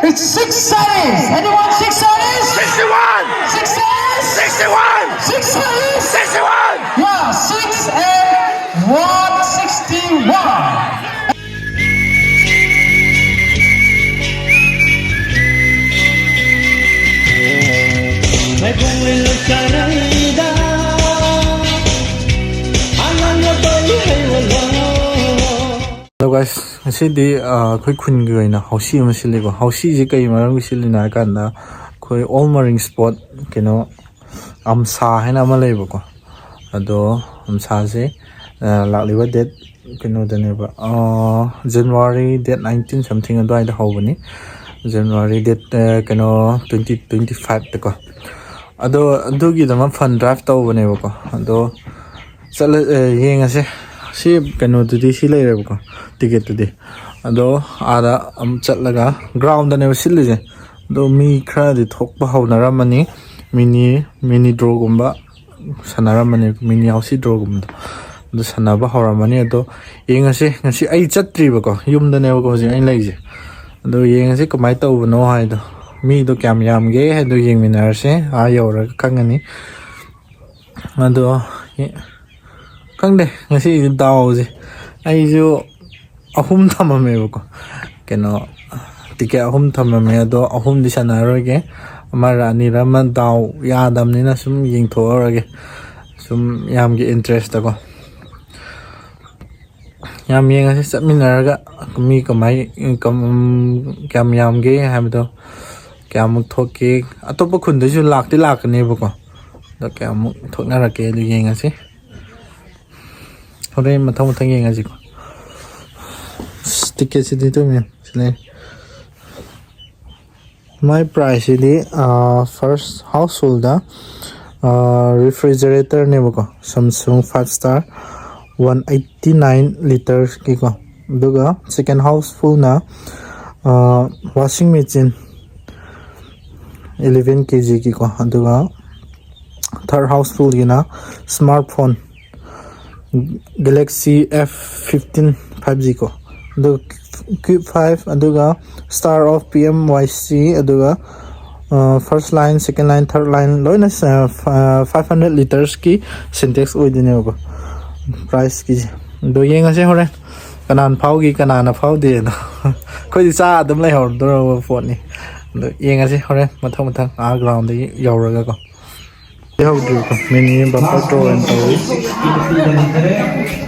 It's 6 series. Anyone 6 series? 61! 6 series? 61! 6 series? 61! Yeah, 6 and 161. Hello guys, ngasidi khoi khun gi oina hausi ama siligo hausi ji kai maram gi silina kanda khoi all marine spot keno amsa haina ama leibo ko ado amsa se lakliba date keno daneba January date 19 something ado aida hobani January date keno 2025 ta ko ado gi dama fun drive tawbane ko ado sal yengase si kano tudi si leire ko ticket tudi ado ada chatlaga ground ne silije do mi khra di thokpa haunaramani mini draw gumba sanaramani mini house draw gumda do sanaba hauramani ado yengase ngasi ai chattriba ko yumda ne ko hoji ai leije ado yengase kamai tawbno haido mi do kyam yamge haido yengminarse a yora kangani ado Kangde ngasi daw je ai jo ahum thamame ko keno ticket ahum thamame do ahum di sanaroge amara ni rama daw yadam ni na sum ying thorage sum yam ge interest ko yam yeng ase satminaraga mi kamai kam yam ge hamdo kyam thoke atopa khun de ju lakti lakne ko do kyam thoknarake du yeng ase Hore matang yang aja ko. Ticket sini tu men. Sini. My price ini first household refrigerator ni ko. Samsung 5 star 189 liters ki ko. Duga second household na washing machine 11 kg ki ko. Duga third household gina smartphone Galaxy F15 5G ko adu Cube 5 aduga star of PMYC aduga first line second line third line loina 500 liters ki syntax oidine ko price ki do yenga se hore kanan phau gi kanana phau de no khoi cha adum lai hor do phone ni do yenga se hore mathang ground de yauraga ko How do you mini bumper draw and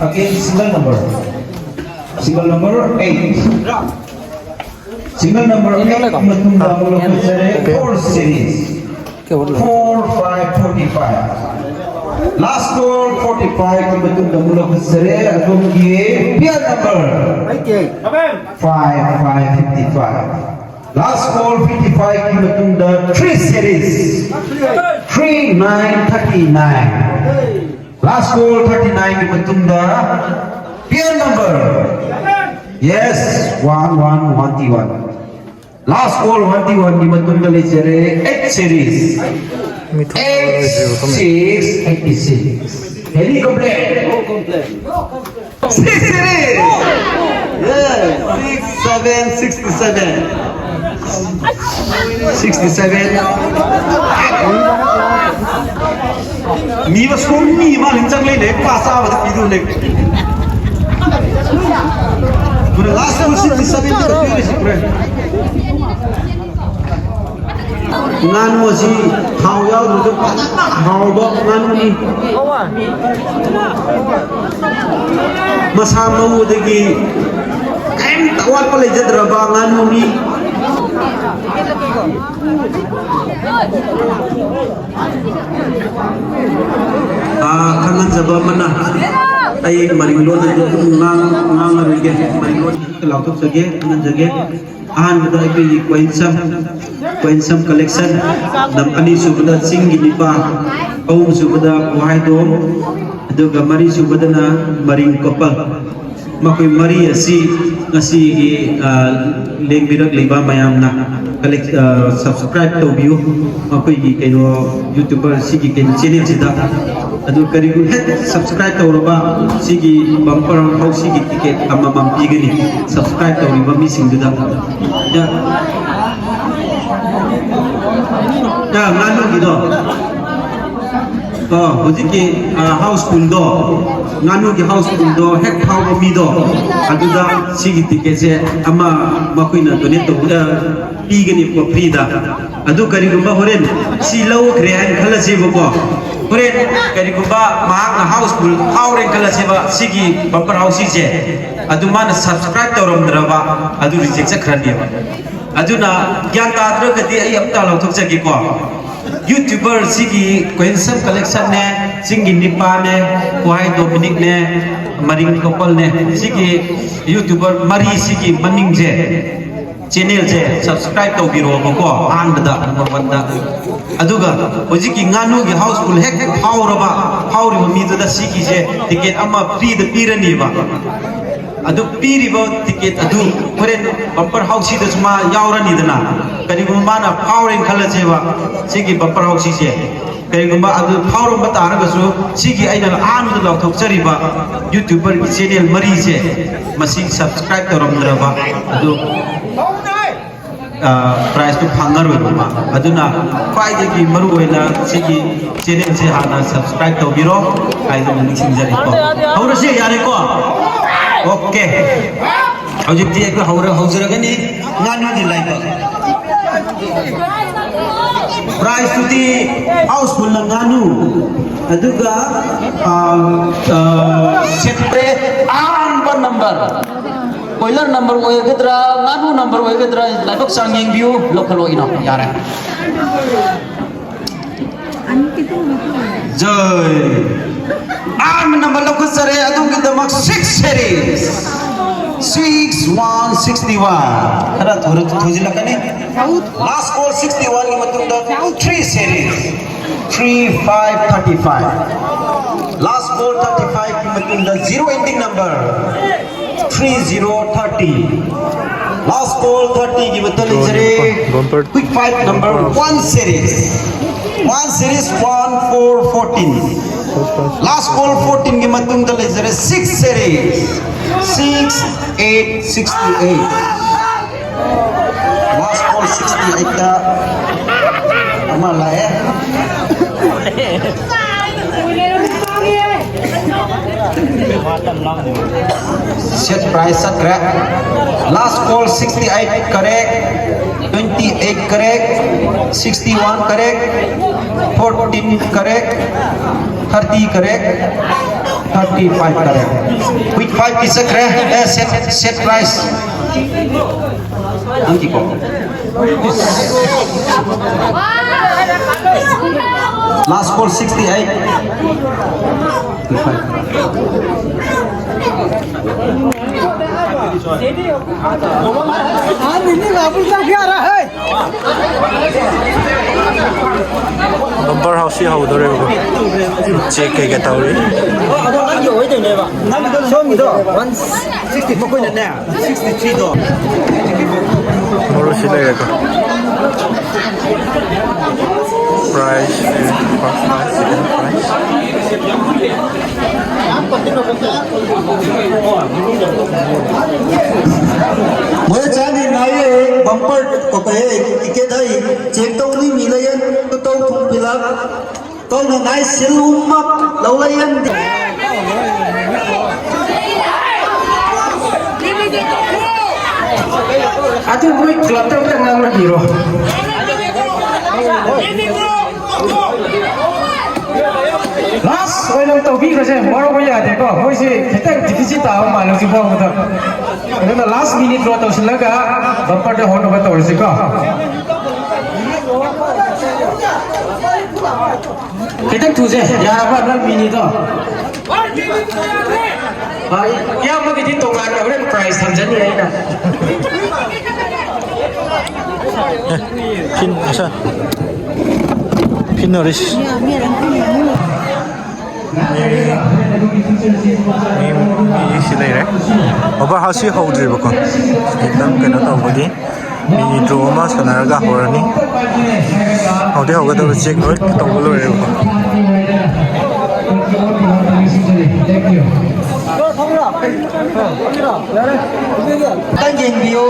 again single number 8 single number 8 4 series 4 5 45 last call 45 betul mula sere agum ye pian number 5 55 Last call 55 kilometer 3 series 3939. Last call 39 kilometer pian number. Yes, 1111. Last call 111 kilometer lecture 8 series 8686. Any complete? Oh, complete. 6 series. Yes, 6767. 67 mi was ko mi ma ling chang le le pa sa wa pi du le but the last one 67 to the friend nan mo si hao yao du de hao bo nan ni masa mau de gi em tawal pa le jadra ba ngan mo ni kangen jaba mana ai maringlon ngang rige maringlon lautuk sage kangen jage an bada ai quainsam collection dam ani subada singi lipa om subada wahai dom aduga mari subada na maring kopal makoi mari asi ngasi lengbirak leba mayam na subscribe to view makoi gi kaino youtuber sigi kaino channel sida adu karigu subscribe to roba sigi bumper house sigi ticket amma mam pigani subscribe to riba mi singda ya 자, 나누기도. hojiki houseful do nganu ki houseful do hek phau ba mi do aduda sigi ticket se ama makuina donate to pi gani ko free da adu kari gumba horen si law kre an khala se ko horen kari gumba ma na houseful hauren khala se ba sigi bumper house se adu man subscribe to rom draba adu reject khrani aduna gyan ta dra gati ai apta law thok chagi ko YouTuber sigi Quensam collection ne singi nipa ne kuhai Dominic ne maring couple ne sigi YouTuber mari sigi maning je channel je subscribe to biro ko and da number 1 da aduga hojiki nganu gi houseful hek hauri mi da sigi je ticket ama free da pirani ba adu piribo ticket adu horen bumper house da suma yaurani dana karigumba na powering khala jeba sigi bumper house je karigumba adu powering batara gasu sigi aina an da lok thok chariba YouTuber ki channel mari je masi subscribe torom draba adu price to phangar wema aduna kwai de ki maru hoina sigi channel je hana subscribe to biro kai da ni sinjari ko aur se yare ko okay हौजिक ती एक हौजरगनी nganu di live price to the houseful na nganu aduga set pre an ba number boiler number oigedra nganu number oigedra live sang yeng view local ino yare joy an number local sare adu ki damak 6 series 6161 kara thora thojila kane last call 61 ki matlab da 3 series 3535 last call 35 ki matlab da 0 ending number 3030 last call 30 ki matlab jare quick 5 number 1 series 1414 last call 14 ki matlab da jare 6 series 6868 last call 68 ka amala hai set price at last call 68 correct 28 correct 61 correct 14 correct 30 correct 35 correct with 5 is a set price anki ko last call 68 bumper house hi haudore ko check ke tauri moru silai ko price first price second price moye chani naye bumper ko kahe ticket hai check to ni milayan to thum pilak to na nai silummak lawlayan Atu boy club ta ngang na hero. Last oil ng tobi kasi moro ko ya de ko. Hoy si kita deficit ta ma lo si bo mo ta. Ano na last minute ro to sila ka bumper de hono ba to si ko. Kita tuje ya ba na minute to. Ya mo kiti tongan ka ren price Tanzania ai na. pin asa pin noris mi silai re over house hi haudri ba ko ekdam kana ta bagi mi drama sanaraga horani haude hoga da check noi to bolo re ko tan yen view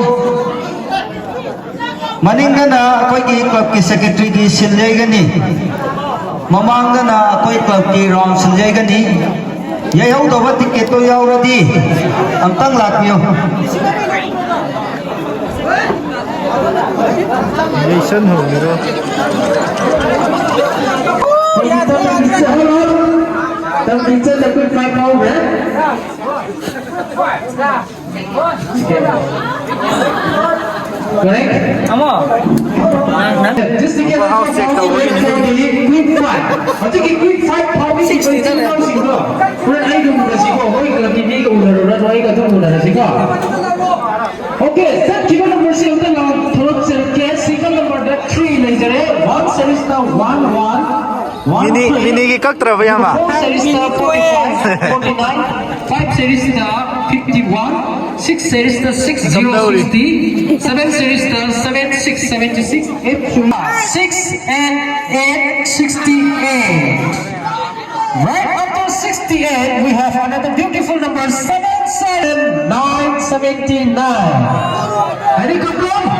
ꯃꯅꯤꯡꯗꯅ ꯑꯩꯈꯣꯏꯒꯤ ꯀ꯭ꯂꯕꯀꯤ ꯁꯦꯀ꯭ꯔꯦꯇꯔꯤꯒꯤ ꯁꯤꯜ ꯌꯩꯒꯅꯤ ꯃꯃꯥꯡꯗꯅ ꯑꯩꯈꯣꯏ ꯀ꯭ꯂꯕꯀꯤ round ꯁꯤꯜ ꯌꯩꯒꯅꯤ ꯌꯩꯍꯧꯗꯕ ꯇꯤꯛꯀꯦꯠꯇꯣ ꯌꯥꯎꯔꯗꯤ ꯑꯝꯇꯪ ꯂꯥꯛꯄꯤꯌꯨ Nation Home Tầm kính chân là quyết phải không đấy? Correct? Just to get the quick fight. Ở cái quick fight pháo bị chỉ chân đâu xí cơ. Rồi ai cũng là xí cơ, mỗi cái là bị cũng là rồi nói cái thông là xí cơ. Okay, set given number 6 the now third set get second number that 3 like that. One set is the 1 Mini ki kak tra ba ma? 4 series the 45, 49, 5 series the 51, 6 series the 6060, 7 series the 7676, 6 and 8 68. Right after 68, we have another beautiful number 77979. Any complaint?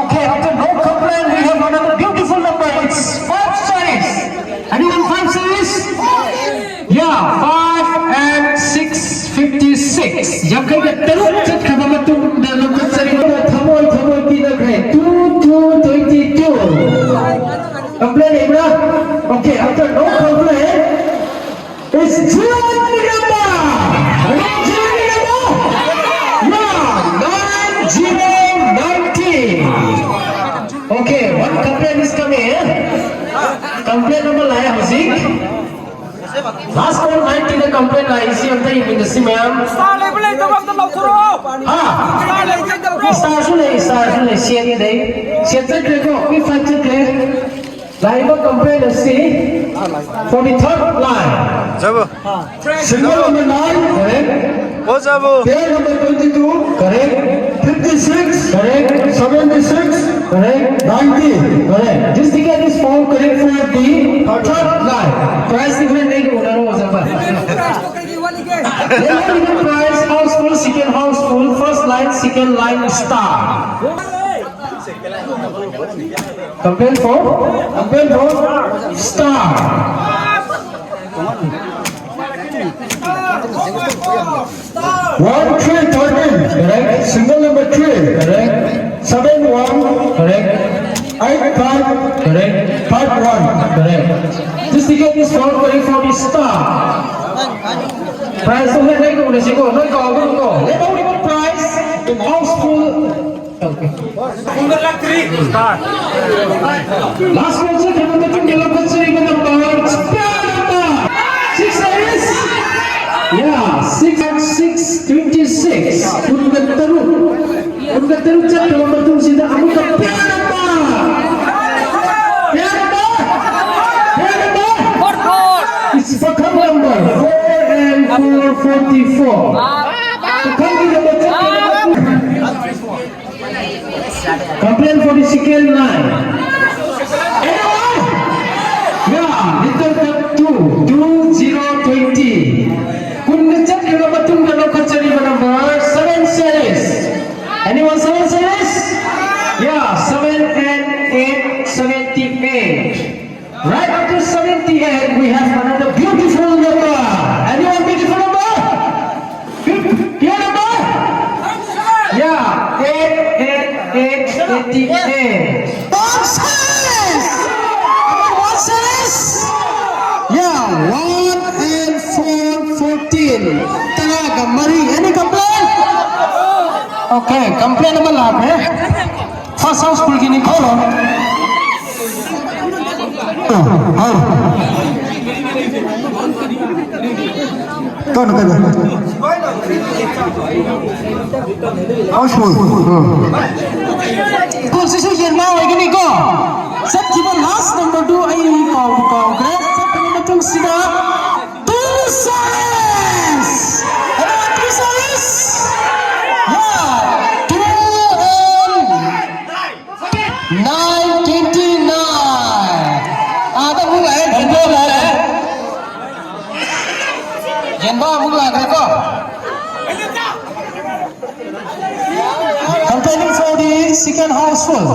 Okay, after no complaint, we have another beautiful number. It's 5 series. Anyone 5 series? Yeah, 5 and 656. Yang kaya teruk cek kata betul dalam kesari mana thamoy kita kaya 2222. Complain Ibra? Okay, after no complaint, it's June number. June number. Yeah, 9019. Okay, one complaint is coming. Complaint number लाया हसीक last call 90 का complaint लाई इसी अंतर ही बिंदसी में हम Star level itu waktu mau suruh. हाँ Star level itu bro. star सुने share ये दे share से देखो कोई फंक्शन के लाइन में complaint हसी for the third line Jabo. single number 9 correct O jabo. pair number 22 correct 56 correct 76 correct 90 correct just to get this form correct for the third line price different नहीं होना रो जबर price house full second house full first line second line star complaint for star 1 3 13 correct single number 3 correct 7 1 correct 8 5 correct 5 1 correct just to get this form correct for the star price of the next one is go no go let me know price in house full okay star last one sir come on to get up the number 6 series yeah 6 and 626 unga teruk cak kalau betul sida kamu ke it's bakal number 4 and 444 complaint for the second line yeah little 2020 Kunjat kalau betul kalau kacari number 7 series. Anyone 7 series? Yeah, 7 and 8, 78. Right after 78, we have another beautiful number. Anyone beautiful number? Your number? Yeah, 88. 1 series. 1 series. Yeah, 1 and 414. Talaga, Mari. Any complaint? Okay, complaint naman lahat eh. First house full gini ko, no? Kano ka ba? House full. Kung sisuyin mo, ay gini ko. Set kiba last number 2 ay ikaw, okay? Set kiba na itong sila. 2 series! Ano ang 2 series? Yeah! 2 and 929! Ata mo ba eh? Ganda ba eh? Ganda mo ba ko? Complaining for this second house full.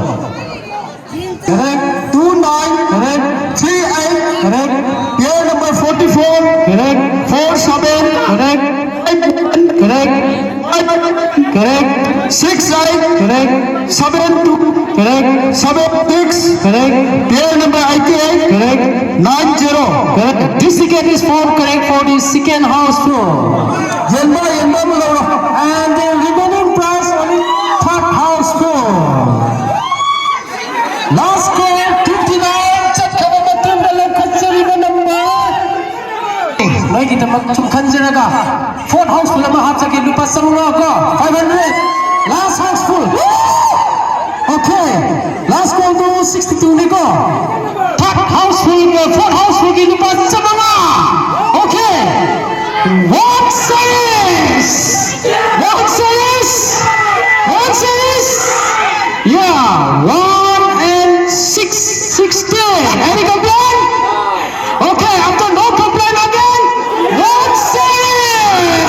Correct. 29. Correct. 38. Correct. Pair number 44. Correct. 47. Correct. 5. Correct. 5. Correct. 6 right. Correct. 7 2. Correct. 7 6. Correct. Pair number 88. Correct. 90. Correct. This ticket is formed correct for the second house floor. And the remaining prize on the third house floor. Last call 59. Check cover button the left number. Noi kita macam kanjeraga. Fourth house full ama hat sakit lupa semua ko. 500. Last house full. Okay. Last call to 62 ni ko. Third house full ko. Fourth house full ki lupa semua. Okay. What says? What says? What says? Yeah. 1 and 6. 16. Any complaint? Okay. After no complaint again. What says?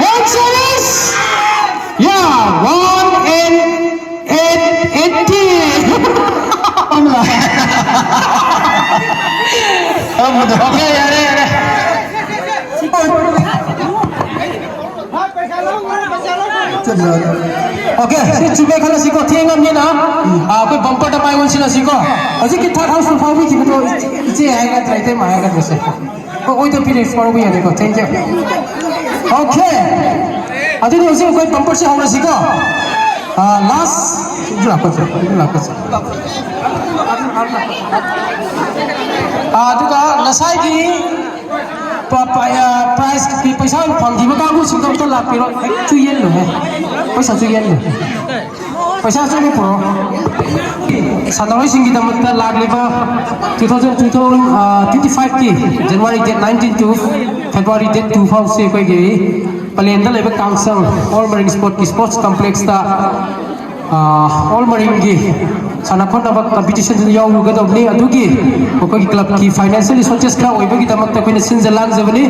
What says? Yeah. 1 and 18. Okay. Yare. Okay, si cuma kalau si kau tiangam ni na, aku bumper dapat iwan sila si kau. Aje kita house full power kita tu, ini ayat terakhir tu ayat terus. Oh, itu pilih for we ada kau, thank you. Okay, aje tu si kau bumper si awal si kau. Last, itu apa tu? Tu kah nasai ki. Price की पैसा fungi में कागू सिंगम तो लाभ पिरो चुयेन लो है पैसा चुयेन लो पैसा चुने पुरो साधारण सिंगी दमत का लाग लेबा 2025 की जनवरी डेट 19 to February date 2 से कोई गई प्लेन दा लेबा काउंसिल ऑल मरीन स्पोर्ट की स्पोर्ट्स कॉम्प्लेक्स दा ऑल मरीन की सानाखोन नबा कंपटीशन याव गदबनी अदुगी ओकोगी क्लब की फाइनेंशियल रिसोर्सेस का ओइबगी दमकता कोइन सिनजलांग जबनी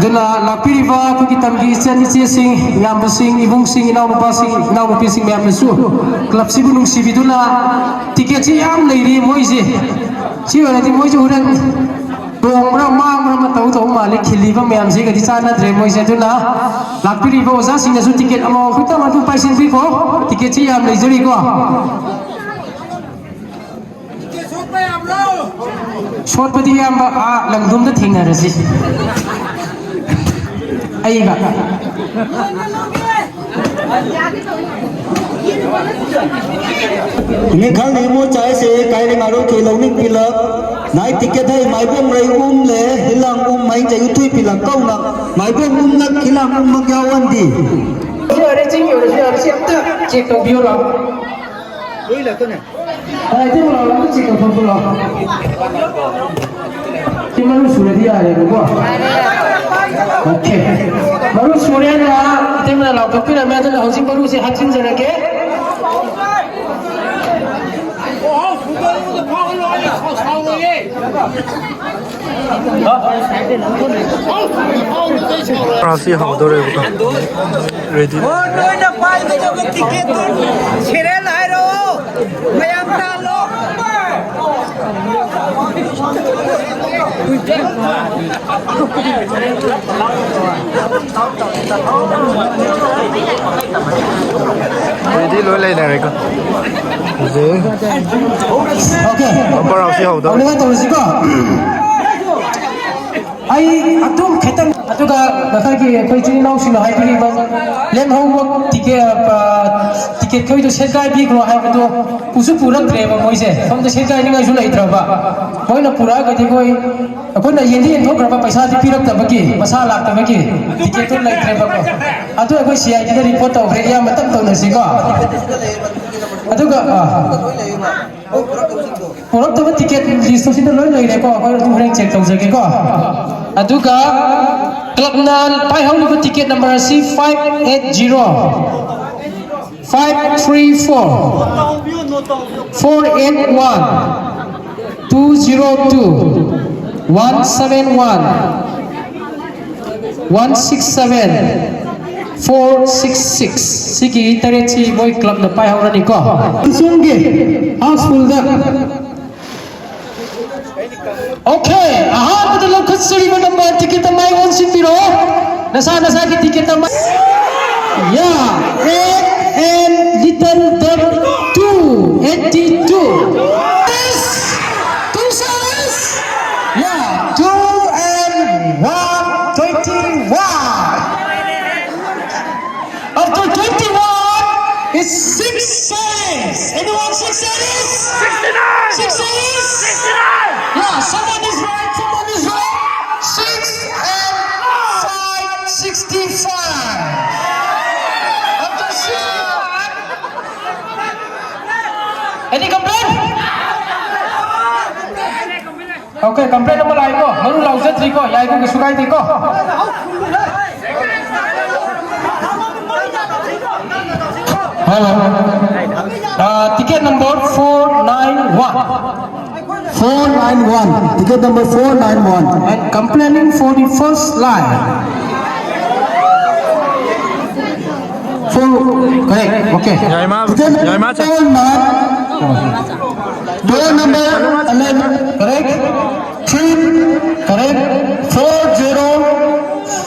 दुना लापिरिबा कोगी तमगी इचन इचे सिंग याम सिंग इबुंग सिंग इनाव बा सिंग इनाव पि सिंग मैम सु क्लब सिबु नुंसिबिदुना टिकेट छि याम लेरि मोइजे छि ओरदि मोइजे उरन दोंग्रा मांग्रा मतौ तो मालिक खिलिबा मैम से गदि चाना द्रे मोइजे दुना लापिरिबा ओजा सिंग सु टिकेट अमो खुता मदु पाइसिन बिको टिकेट छि याम लेजरि को शॉट पति याम लंगदुम द थिंग नरसि आइगा निखाल निमो चाय से कायले मारो के लौनिक पिलक नाइ टिकेट है माइबोम रई ले हिलांग माइ जाय तुई पिलक कौना माइबोम लक हिलांग मग्यावंदी अरे चिंग यो रे अब चेक तो बियो ला ओइ ला तो ने अरे ते बोला ला चेक तो बोला तिमनु सुरदी आ रे को ओके मरु सुरेना तिमना ला तो पिरा मैं तो हौसिंग मरु से हाचिन जरके Rasi haudo re buka ready Noi na pai na jo ticket chire lai ro mayam ta lo ready loi lai na re ko je okay bumper rasi haudo ओने तो सिको आई अतुम खेतन अतुगा नखर की कोई चिनी नाउ सिनो हाई परी बस लेम हो ticket कोई तो सेगाई भी ग्रो हाई तो पुसु पूरा ट्रेब मोइसे हम तो सेगाई नि गाइसु लैत्रबा कोई न पूरा गति कोई कोई न येंदी एंथो ग्रबा पैसा दि पिरक तबकी मसा लाक तबकी टिकेट तो लैत्रबा को अतु कोई सीआई की रिपोर्ट तो रे या मतम तो नसिको अतुगा पूरा तो टिकेट लिस्ट तो सिन लोइ लैरे को कोई तु रेंक चेक तौजगे को अदुगा क्लब नाल पाइ हाउलिबा ticket number C 580 534 481 202 171 167 466 sigi tarechi boy club na pai haurani ko sungi houseful da okay ahan the local city number ticket mai 160 nasa ki ticket mai yeah 8 and little dot 282 yes 2 sevens yeah 2 and 121 after 21 it's 6 sevens anyone 6 sevens 69 6 sevens 69 yeah someone is right 6 and 5 65 after 65 any complaint okay complaint naman ay ko maru lau sa 3 ko yai ko kisugay ti ko hello ticket number 491 ticket number 491 and complaining for the first line. Correct. Okay. ticket door number 11 Correct. 3. Correct.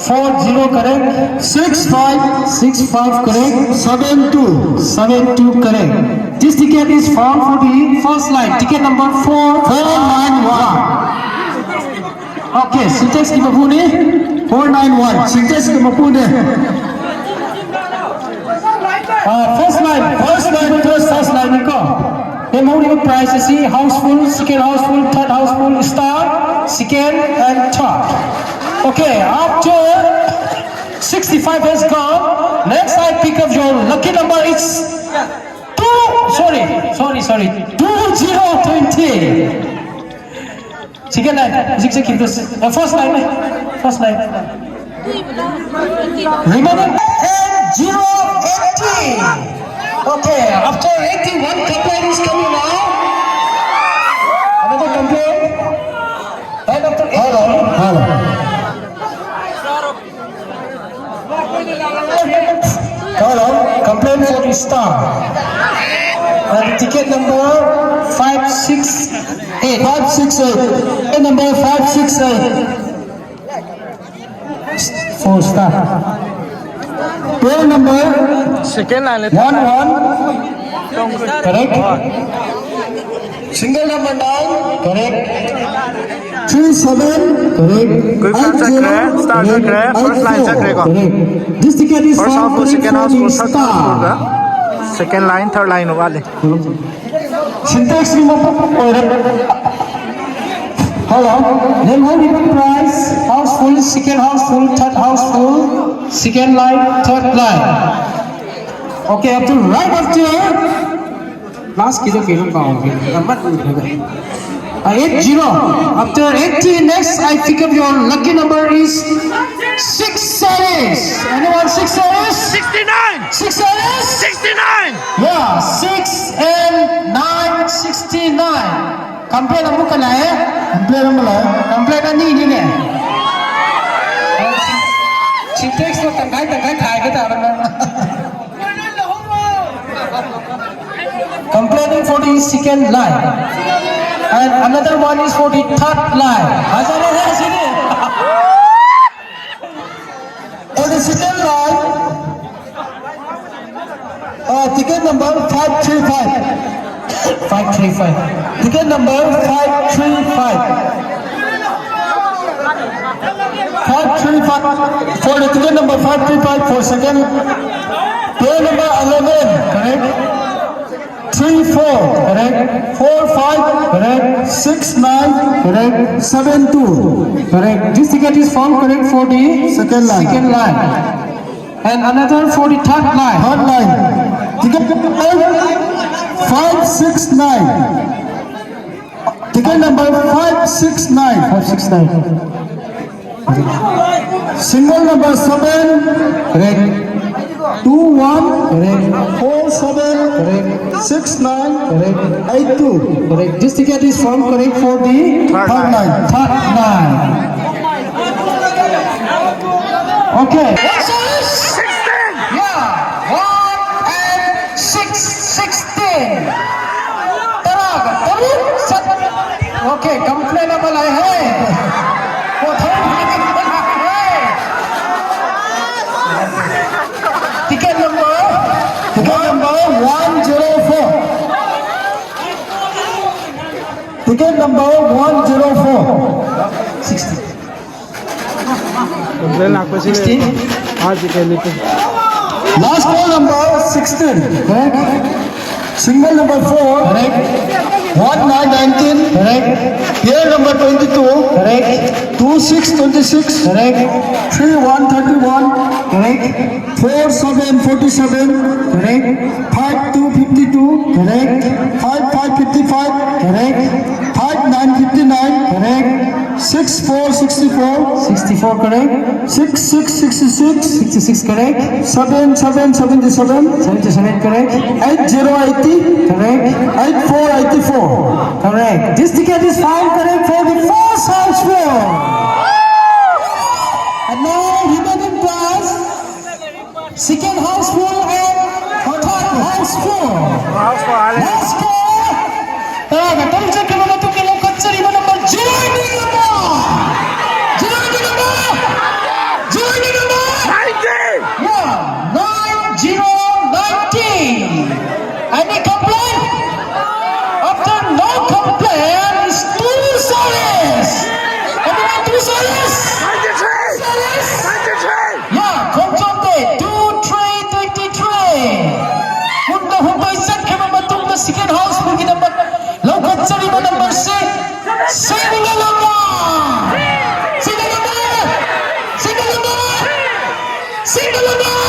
40 correct. 65 correct. 72 correct. This ticket is found for the first line. Ticket number 491. Okay. Syntax di mapuni. 491 syntax ke mapune First line ko. Then how do you price is houseful, second houseful, third houseful, star, second and third. Okay, after 65 has gone, next I pick up your lucky number. It's 2020. Second line, first line. Remaining 080. Okay, after 81 complaint is coming now. Another complaint. And after hello. Complaint for the star. And ticket number 568. Ticket number 568. 4 star. Door number second line 11. Correct. Single number 9. Correct. 37. Correct. कोई front check रहे star check रहे first line check रहे को This ticket is first half for second half the third star. Second line third line वाले Syntax ni mo hello. Then how do you price? Houseful, second houseful, third houseful, second line, third line. Okay, up to right after last kilo pound. 80. After 80, next I pick up your lucky number is 6 sevens. Anyone 6 sevens? 69. 6 sevens? 69. Yeah, 6 and 9, 69. Complain mo ka na eh? Complain na ni eh. Syntax mo tangkay ka tayo na. Complaining for the second line. And another one is for the third line. for the second line ticket number 535 535. ticket number 535 for the ticket number 535 for second door number 11 Correct? 34 Correct? 45 Correct? 69 Correct? 72 Correct. This ticket is found correct for the Second line. And another for the third line. third line ticket number 569 ticket number 569 569. single number 7 Correct? 21 Correct? 47 Correct? 69 Correct? 82 Correct. This ticket is found correct for the third line third line. Okay. 16. Okay, complain apa lah hey. Oh, ticket number 104. Ticket number 104. 60. Complain ako sila. 16. Ah, sige, lito. Last call number 16. Correct. Single number 4. Correct. 1919. Correct. Pair number 22. Correct. 2626. Correct. 3131. Correct. 4747. Correct. 5252. Correct. 5555. Correct. 5959. Correct. 6464. 64 correct. 6666. 66 correct. 7777. 77 correct. 8080. Correct. 8484. Correct. This ticket is fine correct for the first house floor. And now remaining prize. Second house floor and third house floor. Let's go. Tara, tuloy ka na ito kilo katsari mo naman. Joining number. Joining number. Joining number. 9090. Any complaint? After no complaint is 2 soles. Anyone 2 soles? 93. Yeah, Komjongde 2323. Munda humbay set ka mamatong na second house mo ginamat. Laukat sa lima number 6. Single number. Single number. Single number. Single number.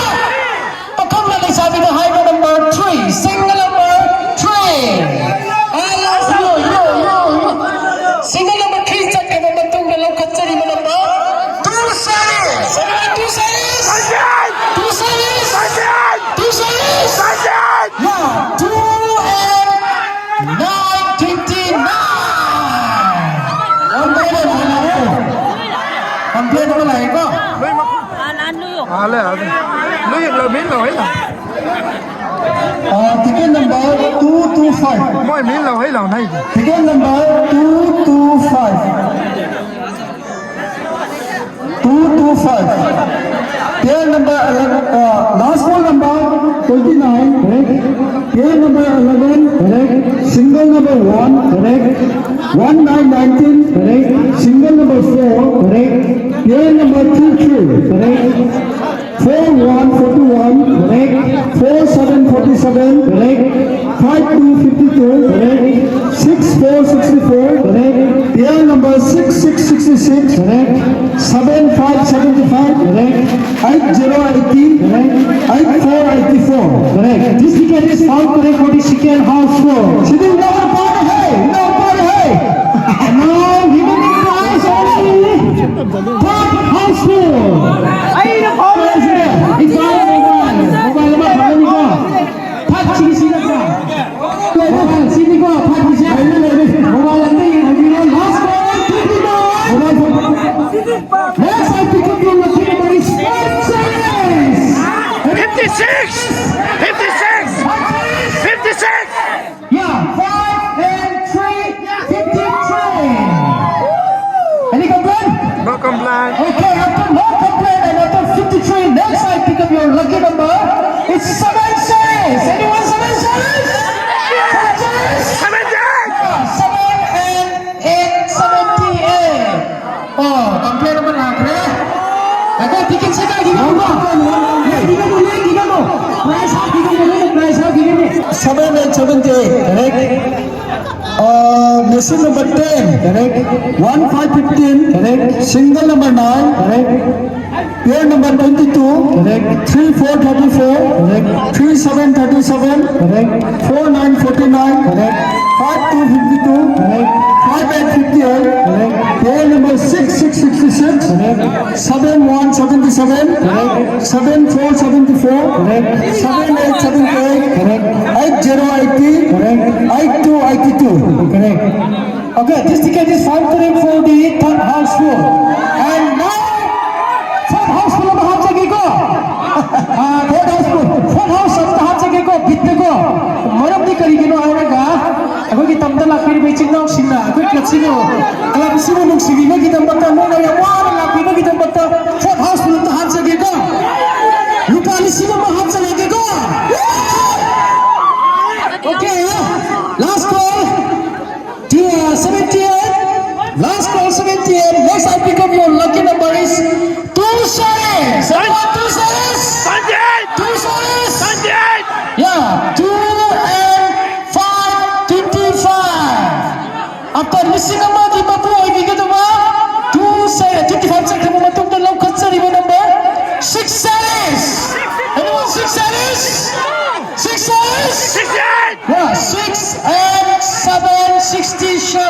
Pagkam na lang sabi na high number 3. Single number 3. Single number 3 set ka mamatong na laukat sa lima number 2 soles. Anyone 2 soles? 2 soles. 2 soles. Yeah, 2 and 929. Complain mo lang ito. Ale, ale. Luy, min lo hay là. Ticket number 225. Mọi min lo hay là này. Ticket number 225. 225. Pair number 11, last call number 29, correct? Pair number 11, correct? Single number 1, correct? 1919, correct? Single number 4, correct? Pair number 22, correct? 4141, correct? 4747, correct? 5252, correct? 6464, correct? Pair number 6666, correct? 7575, correct? 8080, correct? 8484, correct? This ticket is found correct for the second house floor. Sitting down, party, hey! No party, hey! Now, remaining prize only. Third house floor. Ay, na-party! Ikaw, mobile. Mobile naman, pagkali ko. Patsi, sila ka. Mobile, sini ko, patsi siya. Mobile natin, last call, 29. Mobile, next I pick up your lucky number is 5 seconds. 56. Yeah, 5 and 3, 53. Any complaint? No complaint. Okay, after no complaint and after 53, next I pick up your lucky number. It's 7 series. Anyone 7 series? 7 series? 7 and 8, 78. Oh, complaint naman lang, kaya. Ako, ticket sa ka, gigan mo. Gigan mo. Price half, gigan mo. 7 and 78, correct? Missing number 10, correct? 1515, correct? Single number 9, correct? Pair number 22, correct? 3434, correct? 3737, correct? 4949, correct? 5252, correct? 5858, correct? Pair number 6666, correct? 7177, correct? 7474, correct? 7878, correct? 8080, correct? 8282, correct? Okay, this ticket is fine correct for the third house floor. And now, fourth house floor में हाथ जगह को, fourth house सब हाथ जगह को, बित्ते को, मरम नहीं करी किनो आएगा, अगर कि तब ꯃꯐꯝꯗ ꯂꯥꯛꯄꯤꯔꯤꯕ ꯏꯆꯤꯟ ꯏꯅꯥꯎꯁꯤꯡꯅ ꯑꯩꯈꯣꯏ ꯀ꯭ꯂꯕꯁꯤꯕꯨ ꯀ꯭ꯂꯕꯁꯤꯕꯨ ꯅꯨꯡꯁꯤꯕꯤꯕꯒꯤꯗꯃꯛꯇ ꯅꯣꯏꯅ ꯌꯥꯝ ꯋꯥꯅ ꯂꯥꯛꯄꯤꯕꯒꯤꯗꯃꯛꯇ ꯐꯣꯔꯠ ꯍꯥꯎꯁ ꯐꯨꯜ ꯑꯝꯇ ꯍꯥꯞꯆꯒꯦꯀꯣ ꯂꯨꯄꯥ 1,000 ꯍꯥꯞꯆꯔꯒꯦꯀꯣ Okay, last call, 78. Last call, 78. Next I pick up your lucky number is 2 series. Everyone, 2 series. 2 series. Yeah, 2 and 5, 25. After missing a month, you may get over 2 series. 25 seconds, you took the low cut series number 6 series. Anyone 6 series? 6 series. Yeah, 6 and 7, 67.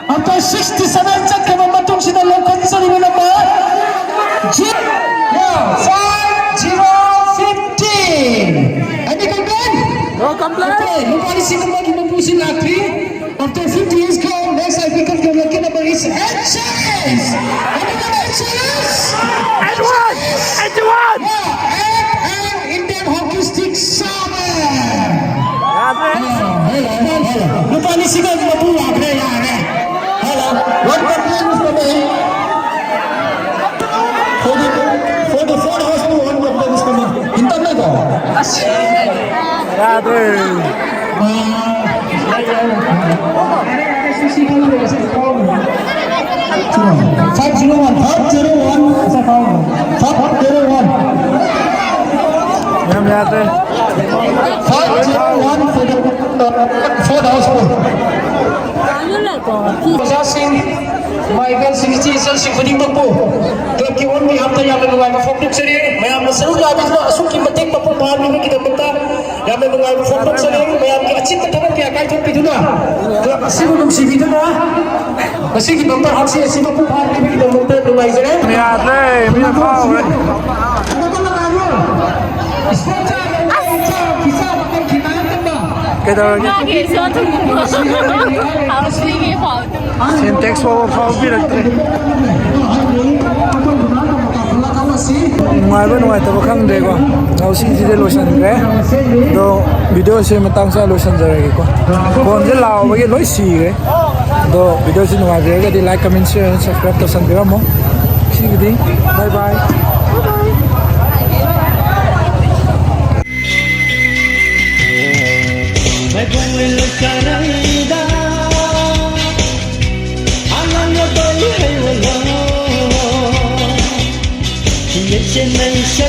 After 67 seconds, matong sila lokot sa lima number. Yeah, 5, 0, 15. Any complaint? No complaint. Okay, nobody see the money mapusin na 3. After 50 years go, next I pick up your lucky number is 8 series. Anyone 8 series? And one! Yeah, 8 and Indian hockey stick 7. Hello. Lupa ni sigaw mabuha pre yare. Hello. What complaint is coming? For the Ford house to one complaint is coming. Hintan na ko. Brother. 501. Yan yate. 501 for the Ford house full. Possessing my event 60 isang sikuning magpo. Club ki on mi hamta yaman mga mafokdok sa rin. Mayam na sarong labis na asuk ki matik papupahan nila kita magta. Yaman mga mafokdok sa rin. Mayam ki atsit na tanong kaya kahit yung pito na. Club kasi mo nung sibito na. Kasi ki bambar haksi asi papupahan nila kita magta. Lumay sa rin. Yate, mina pao. Ano ka na kayo? Sponsor! Kisa bakal kinahatan ba? Kailangan niya. 可以说土木，好是一好的。 Syntax po pao pinagtre. Nungay tabo khangde ko. Ngausi jide lotion gre. Do video se matang sa lotion jare ko. Kon je lao ba ge loi si gre. Do video se nungay gre di like comment share and subscribe to san gira mo. Si gidi. Bye bye. Trên mây sẽ